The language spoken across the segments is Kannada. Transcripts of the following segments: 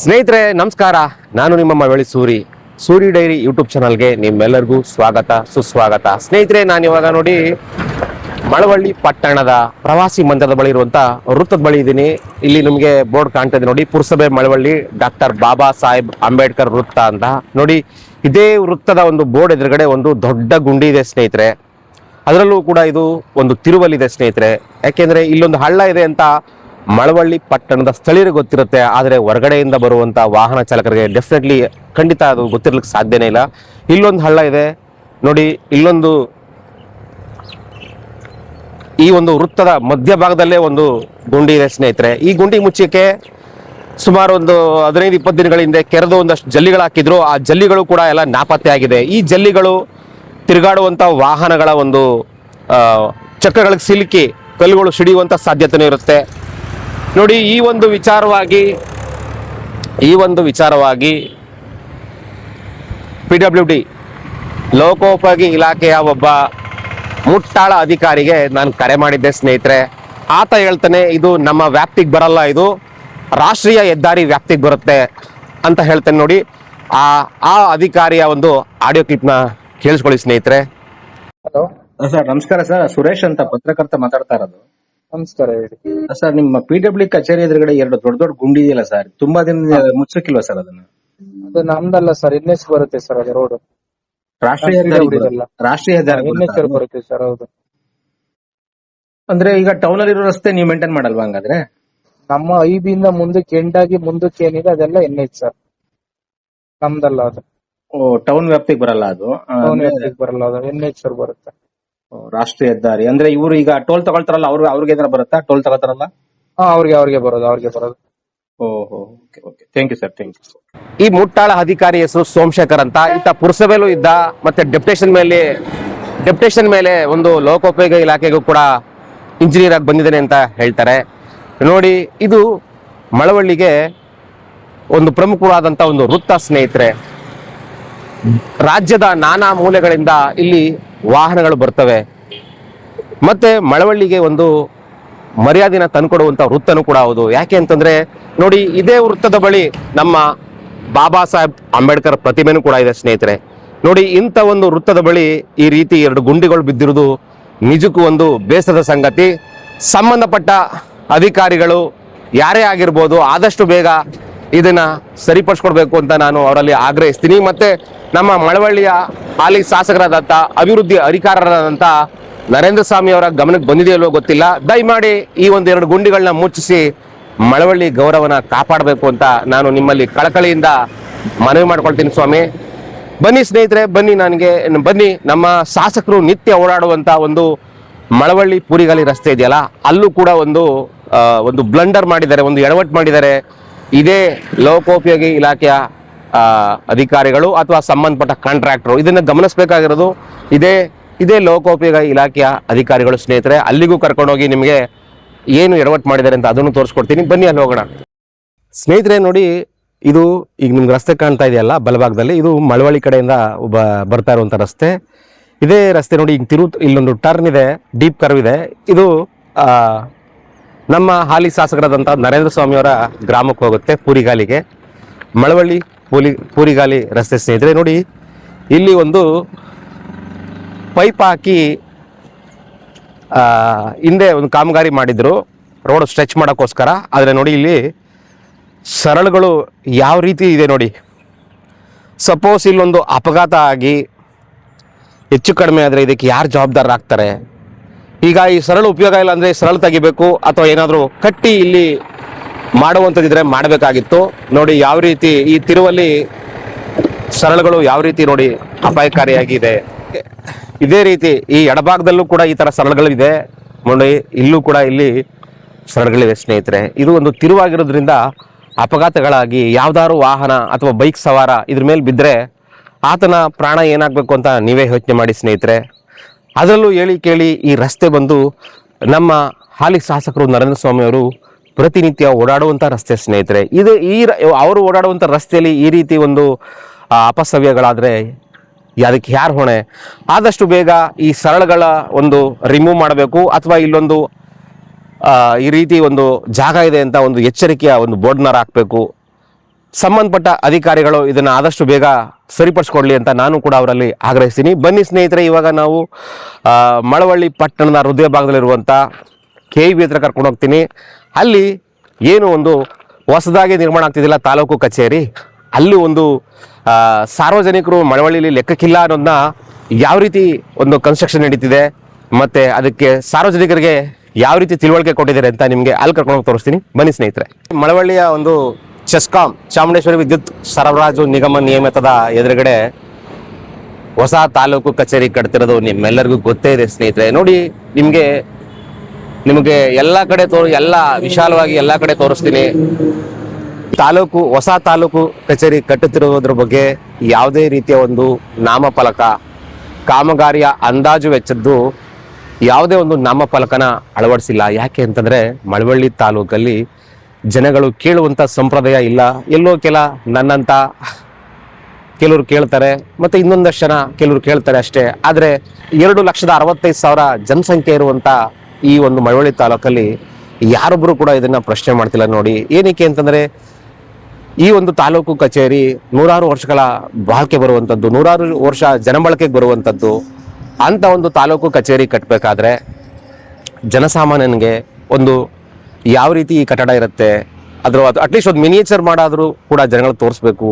ಸ್ನೇಹಿತರೆ ನಮಸ್ಕಾರ. ನಾನು ನಿಮ್ಮ ಮಳವಳ್ಳಿ ಸೂರಿ ಡೈರಿ ಯೂಟ್ಯೂಬ್ ಚಾನಲ್ಗೆ ನಿಮ್ಮೆಲ್ಲರಿಗೂ ಸ್ವಾಗತ ಸುಸ್ವಾಗತ. ಸ್ನೇಹಿತರೆ, ನಾನು ಇವಾಗ ನೋಡಿ ಮಳವಳ್ಳಿ ಪಟ್ಟಣದ ಪ್ರವಾಸಿ ಮಂದಿರದ ಬಳಿ ಇರುವಂತ ವೃತ್ತದ ಬಳಿ ಇದ್ದೀನಿ. ಇಲ್ಲಿ ನಿಮಗೆ ಬೋರ್ಡ್ ಕಾಣ್ತಾ ಇದೆ ನೋಡಿ, ಪುರಸಭೆ ಮಳವಳ್ಳಿ ಡಾಕ್ಟರ್ ಬಾಬಾ ಸಾಹೇಬ್ ಅಂಬೇಡ್ಕರ್ ವೃತ್ತ ಅಂತ ನೋಡಿ. ಇದೇ ವೃತ್ತದ ಒಂದು ಬೋರ್ಡ್ ಎದುರುಗಡೆ ಒಂದು ದೊಡ್ಡ ಗುಂಡಿ ಇದೆ ಸ್ನೇಹಿತರೆ. ಅದರಲ್ಲೂ ಕೂಡ ಇದು ಒಂದು ತಿರುವಲ್ಲಿದೆ ಸ್ನೇಹಿತರೆ. ಯಾಕೆಂದ್ರೆ ಇಲ್ಲೊಂದು ಹಳ್ಳ ಇದೆ ಅಂತ ಮಳವಳ್ಳಿ ಪಟ್ಟಣದ ಸ್ಥಳೀಯರಿಗೆ ಗೊತ್ತಿರುತ್ತೆ, ಆದರೆ ಹೊರಗಡೆಯಿಂದ ಬರುವಂತ ವಾಹನ ಚಾಲಕರಿಗೆ ಡೆಫಿನೆಟ್ಲಿ ಖಂಡಿತ ಅದು ಗೊತ್ತಿರ್ಲಿಕ್ಕೆ ಸಾಧ್ಯನೇ ಇಲ್ಲ. ಇಲ್ಲೊಂದು ಹಳ್ಳ ಇದೆ ನೋಡಿ, ಇಲ್ಲೊಂದು ಈ ಒಂದು ವೃತ್ತದ ಮಧ್ಯಭಾಗದಲ್ಲೇ ಒಂದು ಗುಂಡಿ ಇದೆ ಸ್ನೇಹಿತರೆ. ಈ ಗುಂಡಿ ಮುಚ್ಚಕ್ಕೆ ಸುಮಾರು ಒಂದು 15-20 ದಿನಗಳ ಹಿಂದೆ ಕೆರೆದು ಒಂದಷ್ಟು ಜಲ್ಲಿಗಳು ಹಾಕಿದ್ರು. ಆ ಜಲ್ಲಿಗಳು ಕೂಡ ಎಲ್ಲ ನಾಪತ್ತೆ ಆಗಿದೆ. ಈ ಜಲ್ಲಿಗಳು ತಿರುಗಾಡುವಂತ ವಾಹನಗಳ ಒಂದು ಚಕ್ರಗಳಿಗೆ ಸಿಲುಕಿ ಕಲ್ಲುಗಳು ಸಿಡಿಯುವಂತ ಸಾಧ್ಯತೆನೂ ಇರುತ್ತೆ ನೋಡಿ. ಈ ಒಂದು ವಿಚಾರವಾಗಿ PWD ಲೋಕೋಪಯೋಗಿ ಇಲಾಖೆಯ ಒಬ್ಬ ಮುಟ್ಟಾಳ ಅಧಿಕಾರಿಗೆ ನಾನು ಕರೆ ಮಾಡಿದ್ದೆ ಸ್ನೇಹಿತರೆ. ಆತ ಹೇಳ್ತಾನೆ, ಇದು ನಮ್ಮ ವ್ಯಾಪ್ತಿಗೆ ಬರಲ್ಲ, ಇದು ರಾಷ್ಟ್ರೀಯ ಹೆದ್ದಾರಿ ವ್ಯಾಪ್ತಿಗೆ ಬರುತ್ತೆ ಅಂತ ಹೇಳ್ತೇನೆ ನೋಡಿ. ಆ ಅಧಿಕಾರಿಯ ಒಂದು ಆಡಿಯೋ ಕ್ಲಿಪ್ನ ಕೇಳಿಸ್ಕೊಳ್ಳಿ ಸ್ನೇಹಿತರೆ. ಹಲೋ ಸರ್ ನಮಸ್ಕಾರ ಸರ್, ಸುರೇಶ್ ಅಂತ ಪತ್ರಕರ್ತ ಮಾತಾಡ್ತಾ ಇರೋದು. ನಮಸ್ಕಾರ ಹೇಳಿ. ಸರ್ ನಿಮ್ಮ PWD ಕಚೇರಿ ಎದುರುಗಡೆ ಎರಡು ದೊಡ್ಡ ದೊಡ್ಡ ಗುಂಡಿ ಇದೆಯಲ್ಲ ಸರ್, ತುಂಬಾ ದಿನ ಮುಚ್ಚಕ್ಕಿಲ್ವಾ ಸರ್ ಅದನ್ನ? ಅದು ನಮ್ದಲ್ಲ ಸರ್, NH ಬರುತ್ತೆ ಸರ್, ಅದು ರೋಡ್ ರಾಷ್ಟ್ರೀಯ ಹೆದ್ದಾರಿ NH ಬರುತ್ತೆ ಸರ್. ಹೌದು. ಅಂದ್ರೆ ಈಗ ಟೌನ್ ಅಲ್ಲಿ ಇರೋ ರಸ್ತೆ ನೀವು ಮೇಂಟೈನ್ ಮಾಡಲ್ವಾ ಹಂಗಾದ್ರೆ? ನಮ್ಮ IB ಇಂದ ಮುಂದಕ್ಕೆ ಎಂಡಾಗಿ ಮುಂದಕ್ಕೆ ಏನಿದೆ ಅದೆಲ್ಲ NH ಸರ್, ನಮ್ದಲ್ಲ ಅದು. ಟೌನ್ ವ್ಯಾಪ್ತಿಗೆ ಬರಲ್ಲ ಅದು? ಟೌನ್ ವ್ಯಾಪ್ತಿಗೆ ಬರಲ್ಲ, ಅದು NH ಸರ್ ಬರುತ್ತೆ. ರಾಷ್ಟ್ರೀಯ ಹೆದ್ದಾರಿ ಅಂದ್ರೆ ಇವರು ಈಗ ಟೋಲ್ ತಗೊಳ್ತಾರಲ್ಲ, ಅವ್ರಿಗೆ ಏನಾರ ಬರುತ್ತಾ? ಟೋಲ್ ತಗೋತಾರಲ್ಲ, ಅವ್ರಿಗೆ ಬರೋದು. ಓಹೋ, okay, thank you sir, thank you. ಈ ಮುಟ್ಟಾಳ ಅಧಿಕಾರಿ ಹೆಸರು ಸೋಮಶೇಖರ್ ಅಂತ. ಈತ ಪುರಸಭೆಲೂ ಇದ್ದ, ಮತ್ತೆ ಡೆಪ್ಟೇಷನ್ ಮೇಲೆ ಒಂದು ಲೋಕೋಪಯೋಗಿ ಇಲಾಖೆಗೂ ಕೂಡ ಇಂಜಿನಿಯರ್ ಆಗಿ ಬಂದಿದ್ದೇನೆ ಅಂತ ಹೇಳ್ತಾರೆ ನೋಡಿ. ಇದು ಮಳವಳ್ಳಿಗೆ ಒಂದು ಪ್ರಮುಖವಾದಂತ ಒಂದು ವೃತ್ತ ಸ್ನೇಹಿತರೆ. ರಾಜ್ಯದ ನಾನಾ ಮೂಲೆಗಳಿಂದ ಇಲ್ಲಿ ವಾಹನಗಳು ಬರ್ತವೆ, ಮತ್ತೆ ಮಳವಳ್ಳಿಗೆ ಒಂದು ಮರ್ಯಾದೆನ ತಂದ್ಕೊಡುವಂತ ವೃತ್ತನೂ ಕೂಡ ಹೌದು. ಯಾಕೆ ಅಂತಂದ್ರೆ ನೋಡಿ, ಇದೇ ವೃತ್ತದ ಬಳಿ ನಮ್ಮ ಬಾಬಾ ಸಾಹೇಬ್ ಅಂಬೇಡ್ಕರ್ ಪ್ರತಿಮೆನೂ ಕೂಡ ಇದೆ ಸ್ನೇಹಿತರೆ. ನೋಡಿ, ಇಂಥ ಒಂದು ವೃತ್ತದ ಬಳಿ ಈ ರೀತಿ 2 ಗುಂಡಿಗಳು ಬಿದ್ದಿರುವುದು ನಿಜಕ್ಕೂ ಒಂದು ಬೇಸರದ ಸಂಗತಿ. ಸಂಬಂಧಪಟ್ಟ ಅಧಿಕಾರಿಗಳು ಯಾರೇ ಆಗಿರ್ಬೋದು, ಆದಷ್ಟು ಬೇಗ ಇದನ್ನ ಸರಿಪಡಿಸ್ಕೊಡ್ಬೇಕು ಅಂತ ನಾನು ಅವರಲ್ಲಿ ಆಗ್ರಹಿಸ್ತೀನಿ. ಮತ್ತೆ ನಮ್ಮ ಮಳವಳ್ಳಿಯ ಹಾಲಿ ಶಾಸಕರಾದಂತ ಅಭಿವೃದ್ಧಿ ಅಧಿಕಾರರಾದಂತ ನರೇಂದ್ರ ಸ್ವಾಮಿ ಅವರ ಗಮನಕ್ಕೆ ಬಂದಿದೆಯಲ್ಲೋ ಗೊತ್ತಿಲ್ಲ, ದಯಮಾಡಿ ಈ ಒಂದು 2 ಗುಂಡಿಗಳನ್ನ ಮುಚ್ಚಿಸಿ ಮಳವಳ್ಳಿ ಗೌರವನ ಕಾಪಾಡಬೇಕು ಅಂತ ನಾನು ನಿಮ್ಮಲ್ಲಿ ಕಳಕಳಿಯಿಂದ ಮನವಿ ಮಾಡ್ಕೊಳ್ತೀನಿ ಸ್ವಾಮಿ. ಬನ್ನಿ ಸ್ನೇಹಿತರೆ, ಬನ್ನಿ ನಮ್ಮ ಶಾಸಕರು ನಿತ್ಯ ಓಡಾಡುವಂತ ಒಂದು ಮಳವಳ್ಳಿ ಪೂರಿಗಾಲಿ ರಸ್ತೆ ಇದೆಯಲ್ಲ, ಅಲ್ಲೂ ಕೂಡ ಒಂದು ಬ್ಲಂಡರ್ ಮಾಡಿದ್ದಾರೆ, ಒಂದು ಎಡವಟ್ಟು ಮಾಡಿದ್ದಾರೆ. ಇದೇ ಲೋಕೋಪಯೋಗಿ ಇಲಾಖೆಯ ಅಧಿಕಾರಿಗಳು ಅಥವಾ ಸಂಬಂಧಪಟ್ಟ ಕಾಂಟ್ರಾಕ್ಟರು ಇದನ್ನ ಗಮನಿಸಬೇಕಾಗಿರೋದು. ಇದೇ ಲೋಕೋಪಯೋಗಿ ಇಲಾಖೆಯ ಅಧಿಕಾರಿಗಳು ಸ್ನೇಹಿತರೆ. ಅಲ್ಲಿಗೂ ಕರ್ಕೊಂಡೋಗಿ ನಿಮಗೆ ಏನು ಎಡವಟ್ಟು ಮಾಡಿದ್ದಾರೆ ಅಂತ ಅದನ್ನು ತೋರಿಸ್ಕೊಡ್ತೀನಿ. ಬನ್ನಿ ಅಲ್ಲಿ ಹೋಗೋಣ ಸ್ನೇಹಿತರೆ. ನೋಡಿ, ಇದು ಈಗ ನಿಮ್ಗೆ ರಸ್ತೆ ಕಾಣ್ತಾ ಇದೆಯಲ್ಲ ಬಲಭಾಗದಲ್ಲಿ, ಇದು ಮಳವಳ್ಳಿ ಕಡೆಯಿಂದ ಬರ್ತಾ ಇರುವಂಥ ರಸ್ತೆ. ಇದೇ ರಸ್ತೆ ನೋಡಿ, ಈಗ ಇಲ್ಲೊಂದು ಟರ್ನ್ ಇದೆ, ಡೀಪ್ ಕರ್ವ್ ಇದೆ. ಇದು ನಮ್ಮ ಹಾಲಿ ಶಾಸಕರಾದಂಥ ನರೇಂದ್ರ ಸ್ವಾಮಿ ಅವರ ಗ್ರಾಮಕ್ಕೆ ಹೋಗುತ್ತೆ, ಪೂರಿಗಾಲಿಗೆ. ಮಳವಳ್ಳಿ ಪೂರಿಗಾಲಿ ರಸ್ತೆ ಸ್ನೇಹಿತರೆ. ನೋಡಿ, ಇಲ್ಲಿ ಒಂದು ಪೈಪ್ ಹಾಕಿ ಹಿಂದೆ ಒಂದು ಕಾಮಗಾರಿ ಮಾಡಿದ್ರು ರೋಡ್ ಸ್ಟ್ರೆಚ್ ಮಾಡೋಕ್ಕೋಸ್ಕರ. ಆದರೆ ನೋಡಿ, ಇಲ್ಲಿ ಸರಳುಗಳು ಯಾವ ರೀತಿ ಇದೆ ನೋಡಿ. ಸಪೋಸ್ ಇಲ್ಲೊಂದು ಅಪಘಾತ ಆಗಿ ಹೆಚ್ಚು ಕಡಿಮೆ ಆದರೆ ಇದಕ್ಕೆ ಯಾರು ಜವಾಬ್ದಾರರಾಗ್ತಾರೆ? ಈಗ ಈ ಸರಳು ಉಪಯೋಗ ಇಲ್ಲ ಅಂದರೆ ಸರಳು ತೆಗಿಬೇಕು, ಅಥವಾ ಏನಾದರೂ ಕಟ್ಟಿ ಇಲ್ಲಿ ಮಾಡುವಂಥದ್ದಿದ್ರೆ ಮಾಡಬೇಕಾಗಿತ್ತು. ನೋಡಿ ಯಾವ ರೀತಿ ಈ ತಿರುವಲ್ಲಿ ಸರಳುಗಳು ಯಾವ ರೀತಿ ನೋಡಿ ಅಪಾಯಕಾರಿಯಾಗಿದೆ. ಇದೇ ರೀತಿ ಈ ಎಡಭಾಗದಲ್ಲೂ ಕೂಡ ಈ ಥರ ಸರಳುಗಳಿದೆ ನೋಡಿ, ಇಲ್ಲೂ ಕೂಡ ಇಲ್ಲಿ ಸರಳುಗಳಿವೆ ಸ್ನೇಹಿತರೆ. ಇದು ಒಂದು ತಿರುವಾಗಿರೋದ್ರಿಂದ ಅಪಘಾತಗಳಾಗಿ ಯಾವ್ದಾದ್ರು ವಾಹನ ಅಥವಾ ಬೈಕ್ ಸವಾರ ಇದ್ರ ಮೇಲೆ ಬಿದ್ದರೆ ಆತನ ಪ್ರಾಣ ಏನಾಗಬೇಕು ಅಂತ ನೀವೇ ಯೋಚನೆ ಮಾಡಿ ಸ್ನೇಹಿತರೆ. ಅದರಲ್ಲೂ ಹೇಳಿ ಕೇಳಿ ಈ ರಸ್ತೆ ಬಂದು ನಮ್ಮ ಹಾಲಿ ಶಾಸಕರು ನರೇಂದ್ರ ಸ್ವಾಮಿ ಅವರು ಪ್ರತಿನಿತ್ಯ ಓಡಾಡುವಂಥ ರಸ್ತೆ ಸ್ನೇಹಿತರೆ. ಅವರು ಓಡಾಡುವಂಥ ರಸ್ತೆಯಲ್ಲಿ ಈ ರೀತಿ ಒಂದು ಅಪಸವ್ಯಗಳಾದರೆ ಅದಕ್ಕೆ ಯಾರು ಹೊಣೆ? ಆದಷ್ಟು ಬೇಗ ಈ ಸರಳುಗಳ ಒಂದು ರಿಮೂವ್ ಮಾಡಬೇಕು, ಅಥವಾ ಇಲ್ಲೊಂದು ಈ ರೀತಿ ಒಂದು ಜಾಗ ಇದೆ ಅಂತ ಒಂದು ಎಚ್ಚರಿಕೆಯ ಒಂದು ಬೋರ್ಡ್ನರ್ ಹಾಕಬೇಕು. ಸಂಬಂಧಪಟ್ಟ ಅಧಿಕಾರಿಗಳು ಇದನ್ನ ಆದಷ್ಟು ಬೇಗ ಸರಿಪಡಿಸ್ಕೊಡ್ಲಿ ಅಂತ ನಾನು ಕೂಡ ಅವರಲ್ಲಿ ಆಗ್ರಹಿಸ್ತೀನಿ. ಬನ್ನಿ ಸ್ನೇಹಿತರೆ, ಇವಾಗ ನಾವು ಮಳವಳ್ಳಿ ಪಟ್ಟಣದ ಹೃದಯ ಭಾಗದಲ್ಲಿರುವಂಥ KEB ಹತ್ರ ಕರ್ಕೊಂಡು ಹೋಗ್ತೀನಿ. ಅಲ್ಲಿ ಏನು ಒಂದು ಹೊಸದಾಗಿ ನಿರ್ಮಾಣ ಆಗ್ತಿದ್ದಿಲ್ಲ ತಾಲೂಕು ಕಚೇರಿ, ಅಲ್ಲಿ ಒಂದು ಸಾರ್ವಜನಿಕರು ಮಳವಳ್ಳಿಲಿ ಲೆಕ್ಕಕ್ಕಿಲ್ಲ ಅನ್ನೋದನ್ನ ಯಾವ ರೀತಿ ಒಂದು ಕನ್ಸ್ಟ್ರಕ್ಷನ್ ನಡೀತಿದೆ ಮತ್ತೆ ಅದಕ್ಕೆ ಸಾರ್ವಜನಿಕರಿಗೆ ಯಾವ ರೀತಿ ತಿಳುವಳಿಕೆ ಕೊಟ್ಟಿದ್ದಾರೆ ಅಂತ ನಿಮಗೆ ಅಲ್ಲಿ ಕರ್ಕೊಂಡು ಹೋಗಿ ತೋರಿಸ್ತೀನಿ. ಬನ್ನಿ ಸ್ನೇಹಿತರೆ, ಮಳವಳ್ಳಿಯ ಒಂದು ಚೆಸ್ಕಾಂ ಚಾಮುಂಡೇಶ್ವರಿ ವಿದ್ಯುತ್ ಸರಬರಾಜು ನಿಗಮ ನಿಯಮಿತದ ಎದುರುಗಡೆ ಹೊಸ ತಾಲೂಕು ಕಚೇರಿ ಕಟ್ತಿರೋದು ನಿಮ್ಮೆಲ್ಲರಿಗೂ ಗೊತ್ತೇ ಇದೆ ಸ್ನೇಹಿತರೆ. ನೋಡಿ, ನಿಮಗೆ ಎಲ್ಲ ಕಡೆ ಎಲ್ಲ ವಿಶಾಲವಾಗಿ ಎಲ್ಲ ಕಡೆ ತೋರಿಸ್ತೀನಿ. ಹೊಸ ತಾಲೂಕು ಕಚೇರಿ ಕಟ್ಟುತ್ತಿರುವುದರ ಬಗ್ಗೆ ಯಾವುದೇ ರೀತಿಯ ಒಂದು ನಾಮಫಲಕ, ಕಾಮಗಾರಿಯ ಅಂದಾಜು ವೆಚ್ಚದ್ದು ಯಾವುದೇ ಒಂದು ನಾಮಫಲಕನ ಅಳವಡಿಸಿಲ್ಲ. ಯಾಕೆ ಅಂತಂದ್ರೆ ಮಳವಳ್ಳಿ ತಾಲೂಕಲ್ಲಿ ಜನಗಳು ಕೇಳುವಂತ ಸಂಪ್ರದಾಯ ಇಲ್ಲ. ಎಲ್ಲೋ ನನ್ನಂತ ಕೆಲವರು ಕೇಳ್ತಾರೆ, ಮತ್ತೆ ಇನ್ನೊಂದಷ್ಟು ಜನ ಕೆಲವರು ಕೇಳ್ತಾರೆ ಅಷ್ಟೇ. ಆದ್ರೆ 2,65,000 ಜನಸಂಖ್ಯೆ ಇರುವಂತ ಈ ಒಂದು ಮಳವಳ್ಳಿ ತಾಲೂಕಲ್ಲಿ ಯಾರೊಬ್ರು ಕೂಡ ಇದನ್ನ ಪ್ರಶ್ನೆ ಮಾಡ್ತಿಲ್ಲ. ನೋಡಿ, ಏನಕ್ಕೆ ಅಂತಂದ್ರೆ ಈ ಒಂದು ತಾಲೂಕು ಕಚೇರಿ ನೂರಾರು ವರ್ಷಗಳ ಬಾಳ್ಕೆ ಬರುವಂಥದ್ದು, ನೂರಾರು ವರ್ಷ ಜನಬಳಕೆಗೆ ಬರುವಂಥದ್ದು. ಅಂತ ಒಂದು ತಾಲೂಕು ಕಚೇರಿ ಕಟ್ಟಬೇಕಾದ್ರೆ ಜನಸಾಮಾನ್ಯನಿಗೆ ಒಂದು ಯಾವ ರೀತಿ ಈ ಕಟ್ಟಡ ಇರುತ್ತೆ, ಅದು ಅಟ್ಲೀಸ್ಟ್ ಒಂದು ಮಿನಿಯೇಚರ್ ಮಾಡಾದರೂ ಕೂಡ ಜನಗಳಿಗೆ ತೋರಿಸ್ಬೇಕು.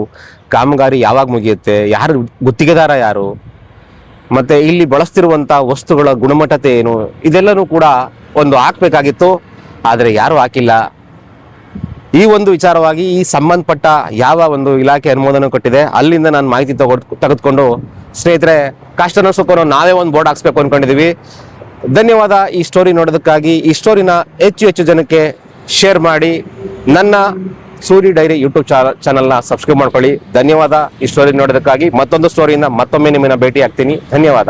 ಕಾಮಗಾರಿ ಯಾವಾಗ ಮುಗಿಯುತ್ತೆ, ಯಾರು ಗುತ್ತಿಗೆದಾರ ಯಾರು, ಮತ್ತೆ ಇಲ್ಲಿ ಬಳಸ್ತಿರುವಂಥ ವಸ್ತುಗಳ ಗುಣಮಟ್ಟತೆ ಏನು, ಇದೆಲ್ಲನೂ ಕೂಡ ಒಂದು ಹಾಕ್ಬೇಕಾಗಿತ್ತು. ಆದರೆ ಯಾರೂ ಹಾಕಿಲ್ಲ. ಈ ಒಂದು ವಿಚಾರವಾಗಿ ಈ ಸಂಬಂಧಪಟ್ಟ ಯಾವ ಒಂದು ಇಲಾಖೆ ಅನುಮೋದನೆ ಕೊಟ್ಟಿದೆ ಅಲ್ಲಿಂದ ನಾನು ಮಾಹಿತಿ ತೆಗೆದುಕೊಂಡು ಸ್ನೇಹಿತರೆ, ಕಷ್ಟನೋ ಸುಖನೋ ನಾವೇ ಒಂದು ಬೋರ್ಡ್ ಹಾಕ್ಸ್ಬೇಕು ಅನ್ಕೊಂಡಿದೀವಿ. ಧನ್ಯವಾದ ಈ ಸ್ಟೋರಿ ನೋಡೋದಕ್ಕಾಗಿ. ಈ ಸ್ಟೋರಿನ ಹೆಚ್ಚು ಜನಕ್ಕೆ ಶೇರ್ ಮಾಡಿ. ನನ್ನ ಸೂರಿ ಡೈರಿ ಯೂಟ್ಯೂಬ್ ಚಾನಲ್ನ ಸಬ್ಸ್ಕ್ರೈಬ್ ಮಾಡ್ಕೊಳ್ಳಿ. ಧನ್ಯವಾದ ಈ ಸ್ಟೋರಿ ನೋಡೋದಕ್ಕಾಗಿ. ಮತ್ತೊಂದು ಸ್ಟೋರಿಯಿಂದ ಮತ್ತೊಮ್ಮೆ ನಿಮ್ಮನ್ನ ಭೇಟಿ ಆಗ್ತೀನಿ. ಧನ್ಯವಾದ.